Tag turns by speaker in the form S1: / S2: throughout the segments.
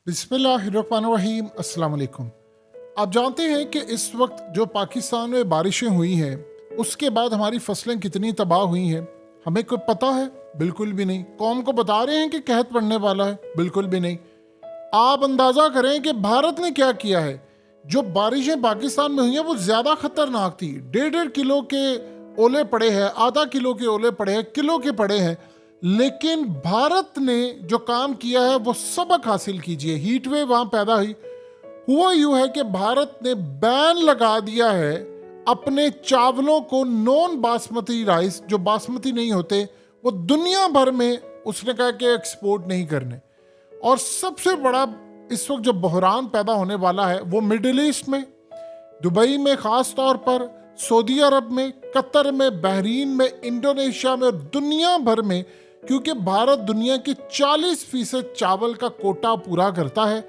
S1: बिस्मिल्लाहिर्रहमानिर्रहीम अस्सलाम वालेकुम। आप जानते हैं कि इस वक्त जो पाकिस्तान में बारिशें हुई हैं उसके बाद हमारी फसलें कितनी तबाह हुई हैं, हमें कोई पता है? बिल्कुल भी नहीं। कौम को बता रहे हैं कि कहत पड़ने वाला है? बिल्कुल भी नहीं। आप अंदाज़ा करें कि भारत ने क्या किया है। जो बारिशें पाकिस्तान में हुई हैं वो ज़्यादा खतरनाक थी। 1.5 किलो के ओले पड़े हैं, आधा किलो के ओले पड़े हैं, किलो के पड़े हैं। लेकिन भारत ने जो काम किया है वो सबक हासिल कीजिए। हीट वेव वहाँ पैदा हुई। हुआ यूं है कि भारत ने बैन लगा दिया है अपने चावलों को, नॉन बासमती राइस जो बासमती नहीं होते वो दुनिया भर में उसने कहा कि एक्सपोर्ट नहीं करने। और सबसे बड़ा इस वक्त जो बहरान पैदा होने वाला है वो मिडिल ईस्ट में, दुबई में ख़ास तौर पर, सऊदी अरब में, कतर में, बहरीन में, इंडोनेशिया में और दुनिया भर में, क्योंकि भारत दुनिया की 40% चावल का कोटा पूरा करता है।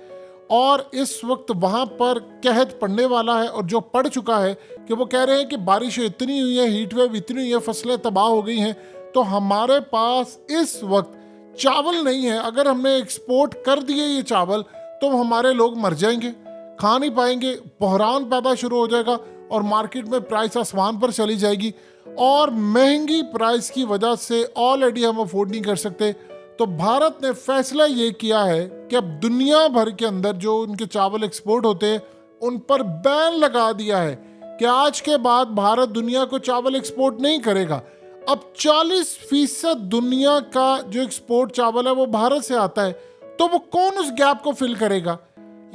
S1: और इस वक्त वहाँ पर कहत पड़ने वाला है, और जो पड़ चुका है कि वो कह रहे हैं कि बारिशें इतनी हुई हैं, हीट वेव इतनी हुई है, फसलें तबाह हो गई हैं, तो हमारे पास इस वक्त चावल नहीं है। अगर हमने एक्सपोर्ट कर दिए ये चावल तो हमारे लोग मर जाएंगे, खा नहीं पाएंगे, बहरान पैदा शुरू हो जाएगा और मार्केट में प्राइस आसमान पर चली जाएगी। और महंगी प्राइस की वजह से ऑलरेडी हम अफोर्ड नहीं कर सकते। तो भारत ने फैसला ये किया है कि अब दुनिया भर के अंदर जो उनके चावल एक्सपोर्ट होते हैं उन पर बैन लगा दिया है कि आज के बाद भारत दुनिया को चावल एक्सपोर्ट नहीं करेगा। अब 40% दुनिया का जो एक्सपोर्ट चावल है वो भारत से आता है, तो वो कौन उस गैप को फिल करेगा?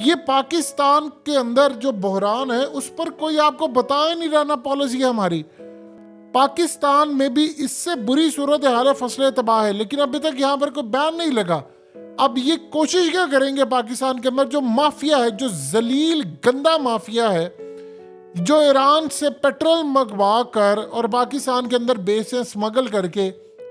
S1: ये पाकिस्तान के अंदर जो बहरान है उस पर कोई आपको बताए नहीं रहा ना पॉलिसी है हमारी। पाकिस्तान में भी इससे बुरी सूरत हाल है, फसलें तबाह है, लेकिन अभी तक यहाँ पर कोई बैन नहीं लगा। अब ये कोशिश क्या करेंगे पाकिस्तान के अंदर जो माफिया है, जो जलील गंदा माफिया है, जो ईरान से पेट्रोल मंगवा कर और पाकिस्तान के अंदर बेसें स्मगल करके,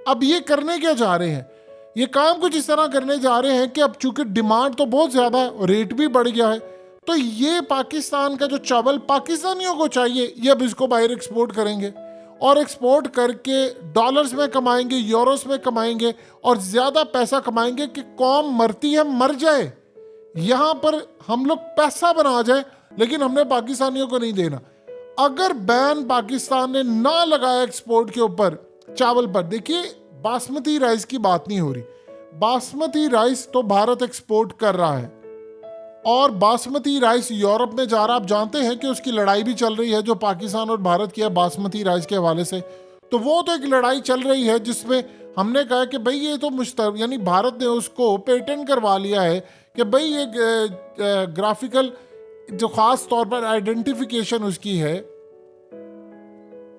S1: अब ये करने क्या जा रहे हैं? ये काम कुछ इस तरह करने जा रहे हैं कि अब चूंकि डिमांड तो बहुत ज़्यादा है और रेट भी बढ़ गया है, तो ये पाकिस्तान का जो चावल पाकिस्तानियों को चाहिए ये अब इसको बाहर एक्सपोर्ट करेंगे और एक्सपोर्ट करके डॉलर्स में कमाएंगे, यूरोस में कमाएंगे और ज़्यादा पैसा कमाएंगे कि कौम मरती है मर जाए, यहाँ पर हम लोग पैसा बना जाए, लेकिन हमने पाकिस्तानियों को नहीं देना। अगर बैन पाकिस्तान ने ना लगाया एक्सपोर्ट के ऊपर चावल पर, देखिए बासमती राइस की बात नहीं हो रही, बासमती राइस तो भारत एक्सपोर्ट कर रहा है और बासमती राइस यूरोप में जा रहा। आप जानते हैं कि उसकी लड़ाई भी चल रही है जो पाकिस्तान और भारत की है बासमती राइस के हवाले से। तो वो तो एक लड़ाई चल रही है जिसमें हमने कहा कि भाई ये तो यानी भारत ने उसको पेटेंट करवा लिया है कि भाई ये ग्राफिकल जो ख़ास तौर पर आइडेंटिफिकेशन उसकी है,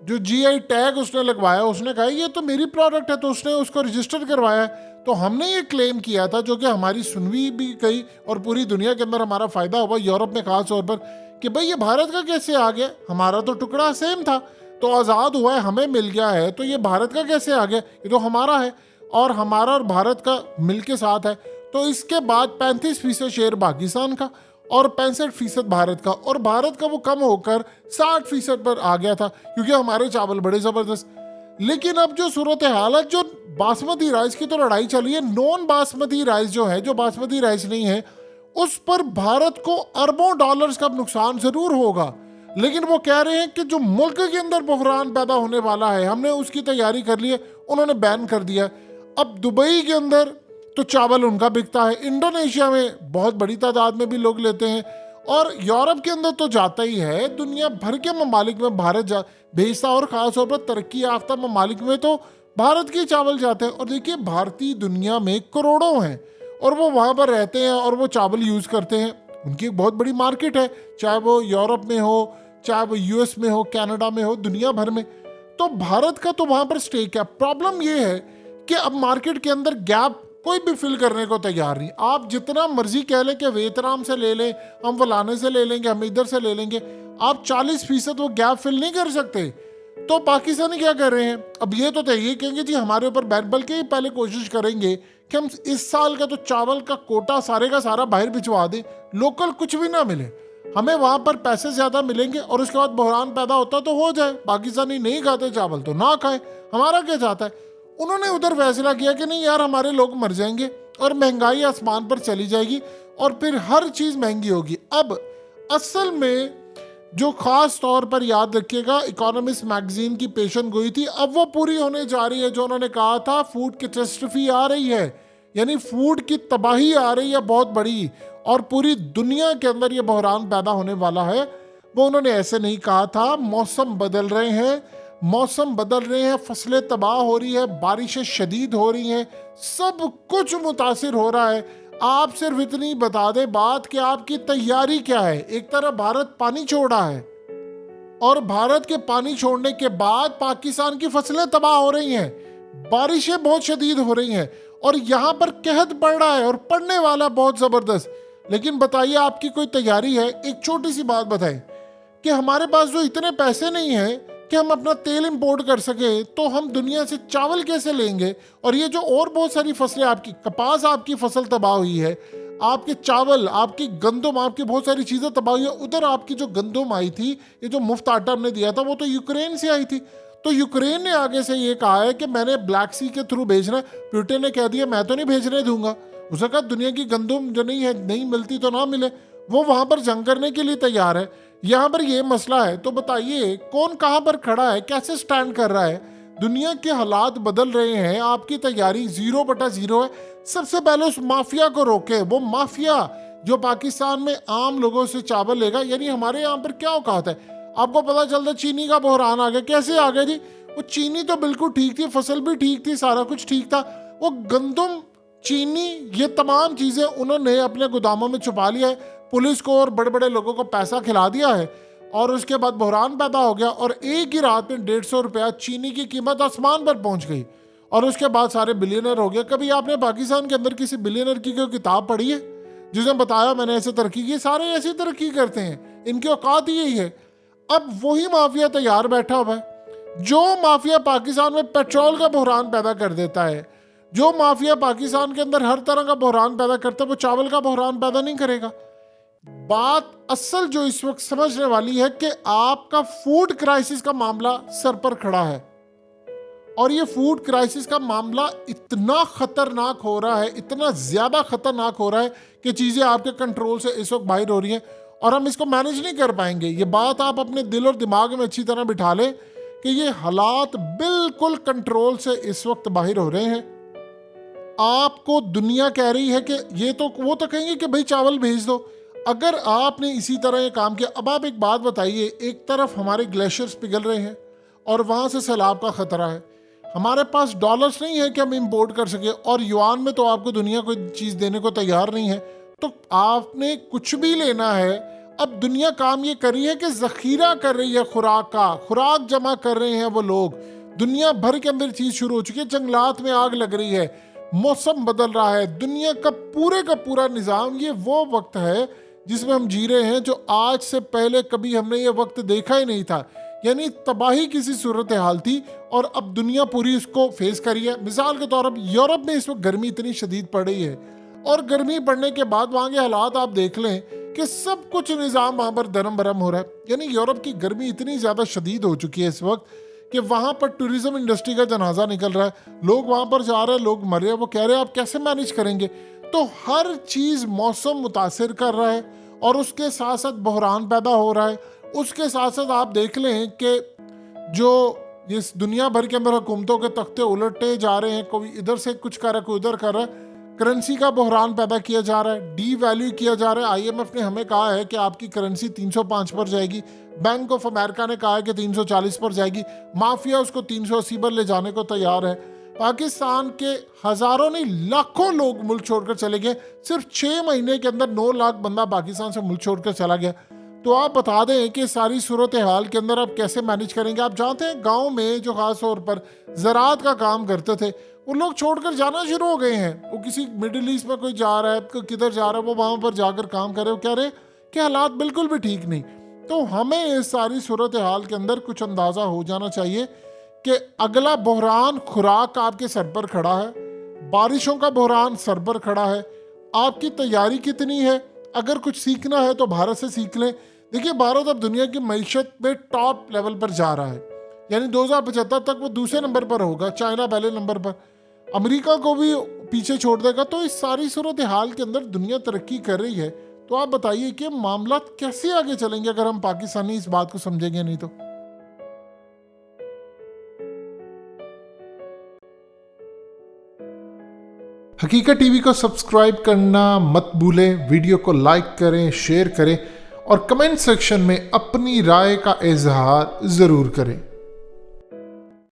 S1: जो जीआई टैग उसने लगवाया, उसने कहा ये तो मेरी प्रोडक्ट है, तो उसने उसको रजिस्टर करवाया। तो हमने ये क्लेम किया था, जो कि हमारी सुनवी भी गई और पूरी दुनिया के अंदर हमारा फ़ायदा हुआ, यूरोप में ख़ास तौर पर, कि भाई ये भारत का कैसे आ गया? हमारा तो टुकड़ा सेम था, तो आज़ाद हुआ है, हमें मिल गया है, तो ये भारत का कैसे आ गया? ये तो हमारा है और हमारा और भारत का मिल के साथ है। तो इसके बाद 35% शेयर पाकिस्तान का और 65% भारत का, और भारत का वो कम होकर 60% पर आ गया था क्योंकि हमारे चावल बड़े ज़बरदस्त। लेकिन अब जो सूरत हाल है, जो बासमती राइस की तो लड़ाई चली है, नॉन बासमती राइस जो है, जो बासमती राइस नहीं है, उस पर भारत को अरबों डॉलर्स का नुकसान ज़रूर होगा। लेकिन वो कह रहे हैं कि जो मुल्क के अंदर बहरान पैदा होने वाला है हमने उसकी तैयारी कर ली है, उन्होंने बैन कर दिया। अब दुबई के अंदर तो चावल उनका बिकता है, इंडोनेशिया में बहुत बड़ी तादाद में भी लोग लेते हैं, और यूरोप के अंदर तो जाता ही है, दुनिया भर के ममालिक में भारत भेजता, और ख़ास तौर पर तरक्की याफ्ता ममालिक में तो भारत के चावल जाते हैं। और देखिए भारतीय दुनिया में करोड़ों हैं और वो वहाँ पर रहते हैं और वो चावल यूज़ करते हैं, उनकी एक बहुत बड़ी मार्केट है, चाहे वो यूरोप में हो, चाहे वो यूएस में हो, कनाडा में हो, दुनिया भर में। तो भारत का तो वहाँ पर स्टेक है। प्रॉब्लम ये है कि अब मार्केट के अंदर गैप कोई भी फिल करने को तैयार नहीं। आप जितना मर्जी कह लें कि वियतनाम से ले लें, हम फलाने से ले लेंगे, हम इधर से ले लेंगे, आप 40% वो गैप फिल नहीं कर सकते। तो पाकिस्तानी क्या कर रहे हैं? अब ये तो ये कहेंगे जी हमारे ऊपर बैन, बल्कि पहले कोशिश करेंगे कि हम इस साल का तो चावल का कोटा सारे का सारा बाहर भिजवा दें, लोकल कुछ भी ना मिले, हमें वहाँ पर पैसे ज़्यादा मिलेंगे और उसके बाद बहरान पैदा होता तो हो जाए। पाकिस्तानी नहीं खाते चावल तो ना खाए, हमारा क्या जाता है। उन्होंने उधर फैसला किया कि नहीं यार हमारे लोग मर जाएंगे, और महंगाई आसमान पर चली जाएगी और फिर हर चीज महंगी होगी। अब असल में जो खास तौर पर याद रखिएगा, इकोनॉमिस्ट मैगजीन की पेशन गोई थी, अब वो पूरी होने जा रही है। जो उन्होंने कहा था फूड कैटेस्ट्रॉफी आ रही है, यानी फूड की तबाही आ रही है बहुत बड़ी, और पूरी दुनिया के अंदर ये बहरान पैदा होने वाला है। वो उन्होंने ऐसे नहीं कहा था। मौसम बदल रहे हैं, मौसम बदल रहे हैं, फसलें तबाह हो रही है, बारिशें शदीद हो रही हैं, सब कुछ मुतासिर हो रहा है। आप सिर्फ इतनी बता दें बात कि आपकी तैयारी क्या है। एक तरफ भारत पानी छोड़ रहा है और भारत के पानी छोड़ने के बाद पाकिस्तान की फसलें तबाह हो रही हैं, बारिशें बहुत शदीद हो रही हैं और यहाँ पर कहत पड़ रहा है और पड़ने वाला बहुत ज़बरदस्त। लेकिन बताइए आपकी कोई तैयारी है? एक छोटी सी बात बताएं कि हमारे पास जो इतने पैसे नहीं हैं कि हम अपना तेल इंपोर्ट कर सके, तो हम दुनिया से चावल कैसे लेंगे? और ये जो और बहुत सारी फसलें, आपकी कपास, आपकी फसल तबाह हुई है, आपके चावल, आपकी गंदम, आपकी बहुत सारी चीज़ें तबाह हुई है। उधर आपकी जो गंदम आई थी, ये जो मुफ्त आटा हमने दिया था, वो तो यूक्रेन से आई थी। तो यूक्रेन ने आगे से ये कहा है कि मैंने ब्लैक सी के थ्रू भेजना है। पुतिन ने कह दिया मैं तो नहीं भेजने दूंगा। उसने कहा दुनिया की गंदम जो नहीं है, नहीं मिलती तो ना मिले। वो वहां पर जंग करने के लिए तैयार है। यहाँ पर ये मसला है। तो बताइए कौन कहाँ पर खड़ा है, कैसे स्टैंड कर रहा है? दुनिया के हालात बदल रहे हैं, आपकी तैयारी 0/0 है। सबसे पहले उस माफिया को रोके। वो माफिया जो पाकिस्तान में आम लोगों से चावल लेगा, यानी हमारे यहाँ पर क्या औकात है? आपको पता चलता चीनी का बहरान आ गया। कैसे आ गया जी? वो चीनी तो बिल्कुल ठीक थी, फसल भी ठीक थी, सारा कुछ ठीक था। वो गंदम, चीनी, ये तमाम चीजें उन्होंने अपने गोदामों में छुपा लिया है। पुलिस को और बड़े बड़े लोगों को पैसा खिला दिया है और उसके बाद बहरान पैदा हो गया और एक ही रात में 150 रुपया चीनी की कीमत आसमान पर पहुंच गई और उसके बाद सारे बिलियनर हो गए। कभी आपने पाकिस्तान के अंदर किसी बिलियनर की कोई किताब पढ़ी है जिसने बताया मैंने ऐसे तरक्की की? सारे ऐसी तरक्की करते हैं, इनकी औकात ही यही है। अब वही माफिया तैयार बैठा हुआ है। जो माफिया पाकिस्तान में पेट्रोल का बहरान पैदा कर देता है, जो माफिया पाकिस्तान के अंदर हर तरह का बहरान पैदा करता है, वो चावल का बहरान पैदा नहीं करेगा। बात असल जो इस वक्त समझने वाली है कि आपका फूड क्राइसिस का मामला सर पर खड़ा है और ये फूड क्राइसिस का मामला इतना खतरनाक हो रहा है, इतना ज्यादा खतरनाक हो रहा है कि चीजें आपके कंट्रोल से इस वक्त बाहर हो रही हैं और हम इसको मैनेज नहीं कर पाएंगे। ये बात आप अपने दिल और दिमाग में अच्छी तरह बिठा लें कि ये हालात बिल्कुल कंट्रोल से इस वक्त बाहर हो रहे हैं। आपको दुनिया कह रही है कि ये तो, वो तो कहेंगे कि भाई चावल भेज दो। अगर आपने इसी तरह ये काम किया, अब आप एक बात बताइए, एक तरफ हमारे ग्लेशियर्स पिघल रहे हैं और वहां से सैलाब का खतरा है, हमारे पास डॉलर्स नहीं है कि हम इंपोर्ट कर सके और युआन में तो आपको दुनिया कोई चीज़ देने को तैयार नहीं है। तो आपने कुछ भी लेना है। अब दुनिया काम ये कर रही है कि जखीरा कर रही है खुराक का, खुराक जमा कर रहे हैं वो लोग। दुनिया भर के अंदर चीज़ शुरू हो चुकी है, जंगलात में आग लग रही है, मौसम बदल रहा है, दुनिया का पूरा निज़ाम। ये वो वक्त है जिसमें हम जी रहे हैं जो आज से पहले कभी हमने ये वक्त देखा ही नहीं था। यानी तबाही किसी सूरत हाल थी और अब दुनिया पूरी इसको फेस करी है। मिसाल के तौर पर यूरोप में इस वक्त गर्मी इतनी शदीद पड़ रही है और गर्मी पड़ने के बाद वहाँ के हालात आप देख लें कि सब कुछ निज़ाम वहाँ पर दरम बरम हो रहा है। यानी यूरोप की गर्मी इतनी ज़्यादा शदीद हो चुकी है इस वक्त कि वहाँ पर टूरिज्म इंडस्ट्री का जनाजा निकल रहा है। लोग वहाँ पर जा रहे हैं, लोग मर रहे हैं। वो कह रहे हैं आप कैसे मैनेज करेंगे? तो हर चीज़ मौसम मुतासिर कर रहा है और उसके साथ साथ बहरान पैदा हो रहा है। उसके साथ साथ आप देख लें कि जो इस दुनिया भर के अंदर हुकूमतों के तख्ते उलटते जा रहे हैं, कोई इधर से कुछ कर रहा है, कोई उधर कर रहा है। करेंसी का बहरान पैदा किया जा रहा है, डी वैल्यू किया जा रहा है। आईएमएफ ने हमें कहा है कि आपकी करेंसी 305 पर जाएगी, बैंक ऑफ अमेरिका ने कहा है कि 340 पर जाएगी, माफिया उसको 380 पर ले जाने को तैयार है। पाकिस्तान के हजारों नहीं लाखों लोग मुल्क छोड़कर चले गए। सिर्फ 6 महीने के अंदर 9 लाख बंदा पाकिस्तान से मुल्क छोड़कर चला गया। तो आप बता दें कि सारी सूरत हाल के अंदर आप कैसे मैनेज करेंगे? आप जानते हैं गांव में जो खास तौर पर ज़राअत का काम करते थे वो लोग छोड़कर जाना शुरू हो गए हैं। वो किसी मिडिल ईस्ट में कोई जा रहा है, किधर जा रहा है, वो वहाँ पर जाकर काम करे। वो कह रहे कि हालात बिल्कुल भी ठीक नहीं। तो हमें इस सारी सूरत हाल के अंदर कुछ अंदाज़ा हो जाना चाहिए कि अगला बहरान खुराक आपके सर पर खड़ा है, बारिशों का बहरान सर पर खड़ा है। आपकी तैयारी कितनी है? अगर कुछ सीखना है तो भारत से सीख लें। देखिए भारत अब दुनिया की मईशत में टॉप लेवल पर जा रहा है, यानी 2075 तक वो दूसरे नंबर पर होगा, चाइना पहले नंबर पर। अमेरिका को भी पीछे छोड़ देगा। तो इस सारी सूरत हाल के अंदर दुनिया तरक्की कर रही है, तो आप बताइए कि मामला कैसे आगे चलेंगे अगर हम पाकिस्तानी इस बात को समझेंगे नहीं तो। हकीकत टीवी को सब्सक्राइब करना मत भूलें, वीडियो को लाइक करें, शेयर करें और कमेंट सेक्शन में अपनी राय का इजहार ज़रूर करें।